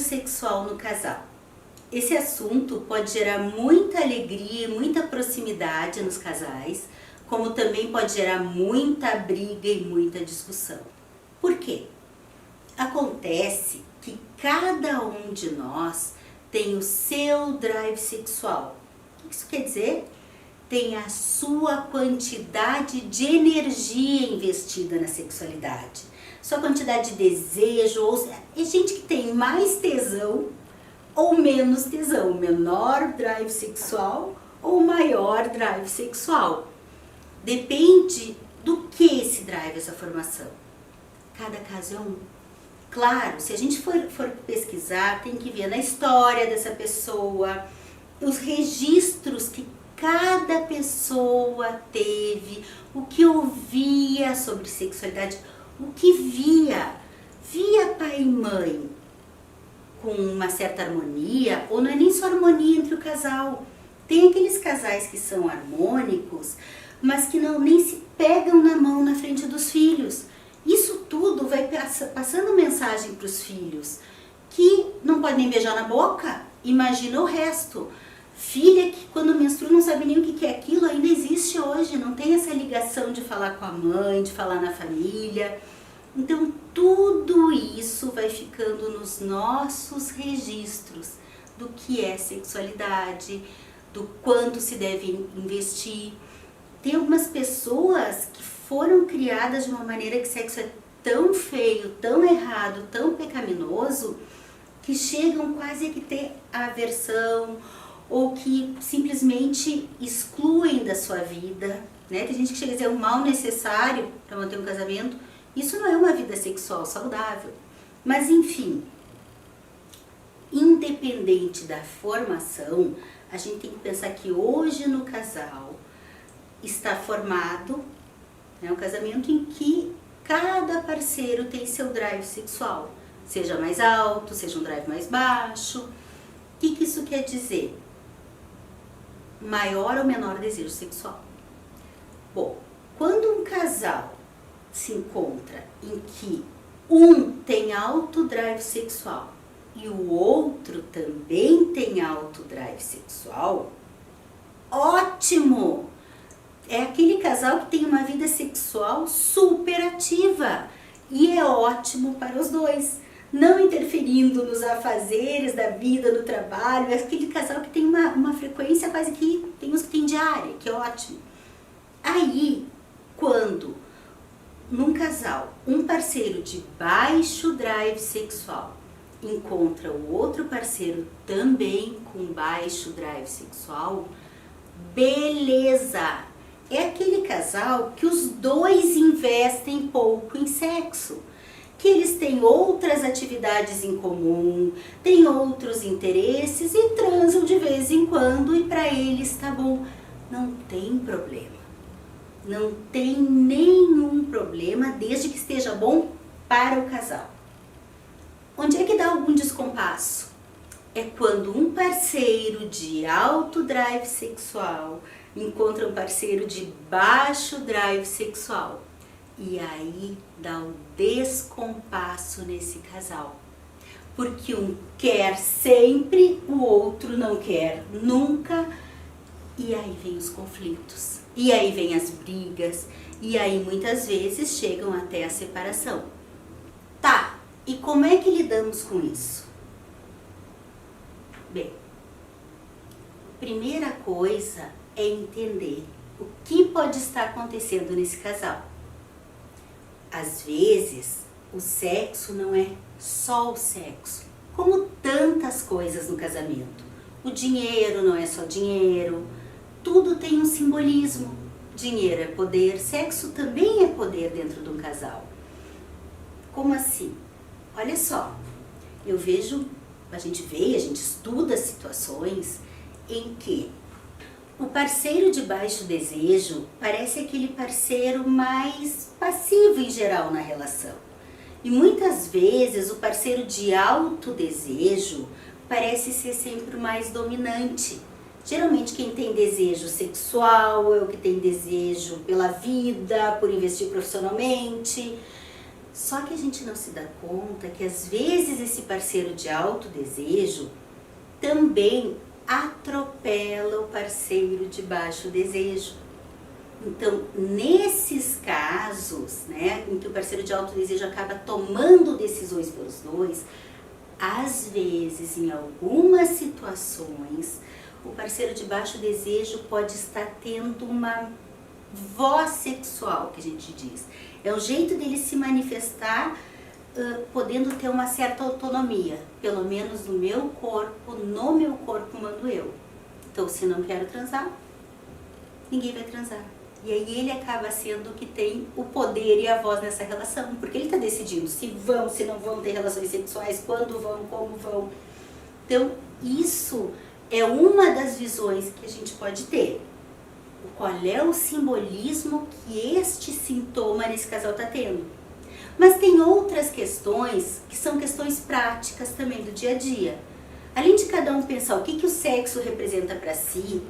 sexual no casal. Esse assunto pode gerar muita alegria e muita proximidade nos casais, como também pode gerar muita briga e muita discussão. Por quê? Acontece que cada um de nós tem o seu drive sexual. O que isso quer dizer? Tem a sua quantidade de energia investida na sexualidade, sua quantidade de desejo, ou é gente que tem mais tesão ou menos tesão, menor drive sexual ou maior drive sexual. Depende do que esse drive, essa formação. Cada caso é um. Claro, se a gente for pesquisar, tem que ver na história dessa pessoa, os registros que cada pessoa teve, o que ouvia sobre sexualidade, o que via pai e mãe com uma certa harmonia, ou não é nem só harmonia entre o casal. Tem aqueles casais que são harmônicos, mas que nem se pegam na mão na frente dos filhos. Isso tudo vai passando mensagem para os filhos, que não podem nem beijar na boca, imagina o resto. Filha que quando menstrua não sabe nem o que é aquilo, ainda existe hoje, não tem essa ligação de falar com a mãe, de falar na família. Então tudo isso vai ficando nos nossos registros do que é sexualidade, do quanto se deve investir. Tem algumas pessoas que foram criadas de uma maneira que sexo é tão feio, tão errado, tão pecaminoso, que chegam quase a que ter aversão, ou que simplesmente excluem da sua vida, né? Tem gente que chega a dizer o mal necessário para manter um casamento. Isso não é uma vida sexual saudável. Mas enfim, independente da formação, a gente tem que pensar que hoje no casal está formado, né, um casamento em que cada parceiro tem seu drive sexual, seja mais alto, seja um drive mais baixo. O que isso quer dizer? Maior ou menor desejo sexual. Bom, quando um casal se encontra em que um tem alto drive sexual e o outro também tem alto drive sexual, ótimo! É aquele casal que tem uma vida sexual super ativa e é ótimo para os dois, não interferindo nos afazeres da vida, no trabalho. É aquele casal que tem uma frequência quase que, tem uns que tem diária, que é ótimo. Aí, quando num casal, um parceiro de baixo drive sexual encontra o outro parceiro também com baixo drive sexual, beleza! É aquele casal que os dois investem pouco em sexo, que eles têm outras atividades em comum, têm outros interesses e transam de vez em quando e para eles tá bom. Não tem problema. Não tem nenhum problema desde que esteja bom para o casal. Onde é que dá algum descompasso? É quando um parceiro de alto drive sexual encontra um parceiro de baixo drive sexual. E aí dá o descompasso nesse casal. Porque um quer sempre, o outro não quer nunca. E aí vem os conflitos. E aí vem as brigas. E aí muitas vezes chegam até a separação. Tá, e como é que lidamos com isso? Bem, primeira coisa é entender o que pode estar acontecendo nesse casal. Às vezes, o sexo não é só o sexo, como tantas coisas no casamento. O dinheiro não é só dinheiro, tudo tem um simbolismo. Dinheiro é poder, sexo também é poder dentro de um casal. Como assim? Olha só, a gente estuda situações em que o parceiro de baixo desejo parece aquele parceiro mais passivo em geral na relação. E muitas vezes o parceiro de alto desejo parece ser sempre o mais dominante. Geralmente quem tem desejo sexual é o que tem desejo pela vida, por investir profissionalmente. Só que a gente não se dá conta que às vezes esse parceiro de alto desejo também atropela o parceiro de baixo desejo. Então, nesses casos, né, em que o parceiro de alto desejo acaba tomando decisões pelos dois, às vezes, em algumas situações, o parceiro de baixo desejo pode estar tendo uma voz sexual, que a gente diz. É o jeito dele se manifestar, podendo ter uma certa autonomia. Pelo menos no meu corpo mando eu. Então, se não quero transar, ninguém vai transar. E aí ele acaba sendo o que tem o poder e a voz nessa relação, porque ele está decidindo se vão, se não vão ter relações sexuais, quando vão, como vão. Então, isso é uma das visões que a gente pode ter. Qual é o simbolismo que este sintoma nesse casal está tendo? Mas tem outras questões que são questões práticas também do dia a dia. Além de cada um pensar o que o sexo representa para si,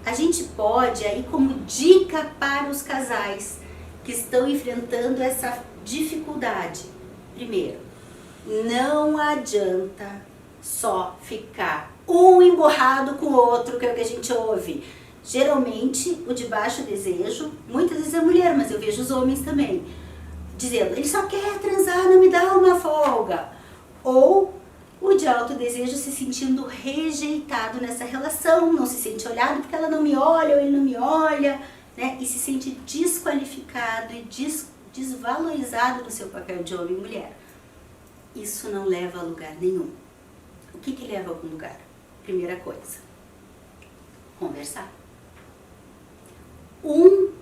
a gente pode, aí como dica para os casais que estão enfrentando essa dificuldade. Primeiro, não adianta só ficar um emborrado com o outro, que é o que a gente ouve. Geralmente, o de baixo desejo, muitas vezes é mulher, mas eu vejo os homens também, dizendo, ele só quer transar, não me dá uma folga. Ou o de alto desejo se sentindo rejeitado nessa relação, não se sente olhado porque ela não me olha ou ele não me olha, né? E se sente desqualificado e desvalorizado no seu papel de homem e mulher. Isso não leva a lugar nenhum. O que leva a algum lugar? Primeira coisa, conversar.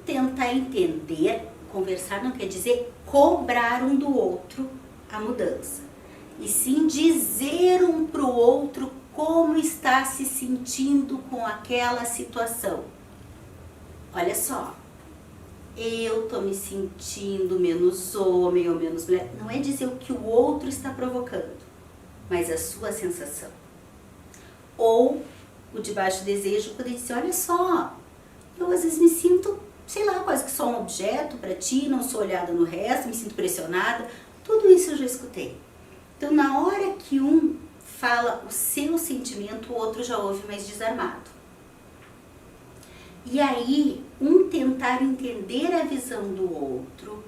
Tentar entender, conversar não quer dizer cobrar um do outro a mudança, e sim dizer um para o outro como está se sentindo com aquela situação. Olha só, eu tô me sentindo menos homem ou menos mulher. Não é dizer o que o outro está provocando, mas a sua sensação. Ou o de baixo desejo poder dizer, olha só, eu às vezes me sinto, sei lá, quase que só um objeto para ti, não sou olhada no resto, me sinto pressionada. Tudo isso eu já escutei. Então, na hora que um fala o seu sentimento, o outro já ouve mais desarmado. E aí, tentar entender a visão do outro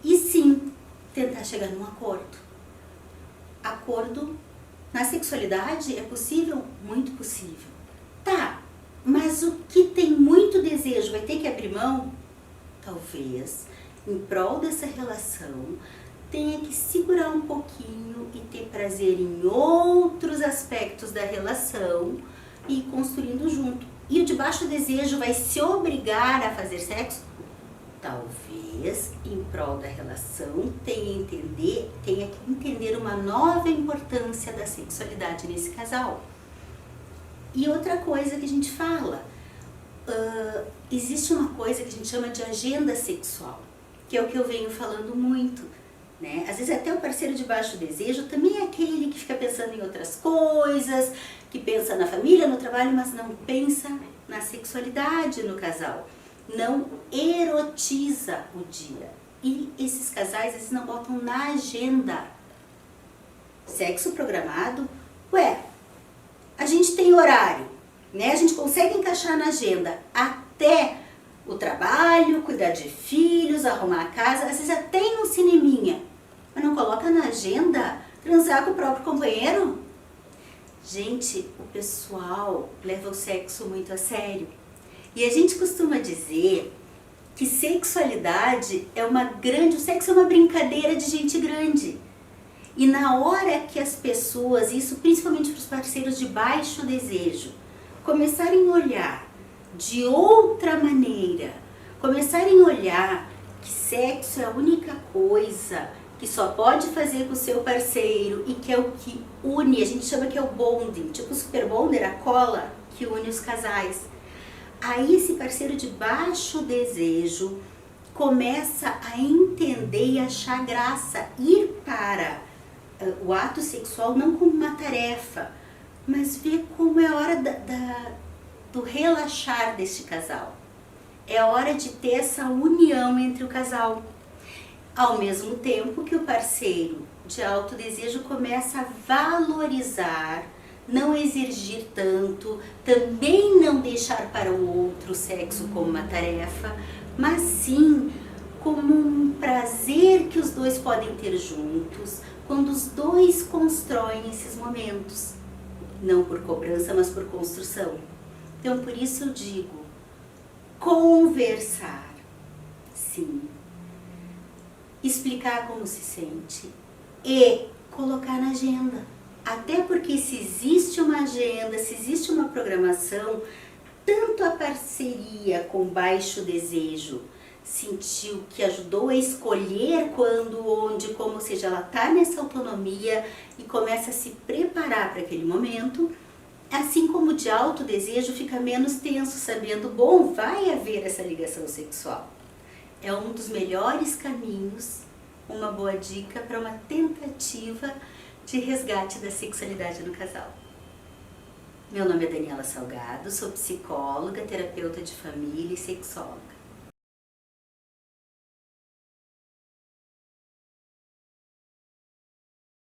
e sim, tentar chegar num acordo. Acordo na sexualidade é possível? Muito possível. Tá, mas o que tem muito desejo vai ter que abrir mão? Talvez, em prol dessa relação, tenha que segurar um pouquinho e ter prazer em outros aspectos da relação e ir construindo junto. E o de baixo desejo vai se obrigar a fazer sexo? Talvez, em prol da relação, tenha que entender uma nova importância da sexualidade nesse casal. E outra coisa que a gente fala, existe uma coisa que a gente chama de agenda sexual, que é o que eu venho falando muito, né? Às vezes até o parceiro de baixo desejo também é aquele que fica pensando em outras coisas, que pensa na família, no trabalho, mas não pensa na sexualidade no casal. Não erotiza o dia. E esses casais, às vezes, não botam na agenda. Sexo programado, a gente tem horário, né? A gente consegue encaixar na agenda até o trabalho, cuidar de filhos, arrumar a casa, às vezes até em um cineminha. Mas não coloca na agenda transar com o próprio companheiro? Gente, o pessoal leva o sexo muito a sério. E a gente costuma dizer que sexualidade o sexo é uma brincadeira de gente grande. E na hora que as pessoas, isso principalmente para os parceiros de baixo desejo, começarem a olhar de outra maneira, começarem a olhar que sexo é a única coisa que só pode fazer com o seu parceiro e que é o que une, a gente chama que é o bonding, tipo o super bonder, a cola que une os casais. Aí esse parceiro de baixo desejo começa a entender e achar graça, ir para o ato sexual não como uma tarefa, mas ver como é a hora do relaxar deste casal. É a hora de ter essa união entre o casal. Ao mesmo tempo que o parceiro de alto desejo começa a valorizar, não exigir tanto, também não deixar para o outro o sexo como uma tarefa, mas sim como um prazer que os dois podem ter juntos, quando os dois constroem esses momentos. Não por cobrança, mas por construção. Então, por isso eu digo, conversar, sim. Explicar como se sente e colocar na agenda. Até porque se existe uma agenda, se existe uma programação, tanto a parceria com baixo desejo sentiu que ajudou a escolher quando, onde, como, ou seja, ela está nessa autonomia e começa a se preparar para aquele momento, assim como de alto desejo fica menos tenso, sabendo, bom, vai haver essa ligação sexual. É um dos melhores caminhos, uma boa dica para uma tentativa de resgate da sexualidade no casal. Meu nome é Daniela Salgado, sou psicóloga, terapeuta de família e sexóloga.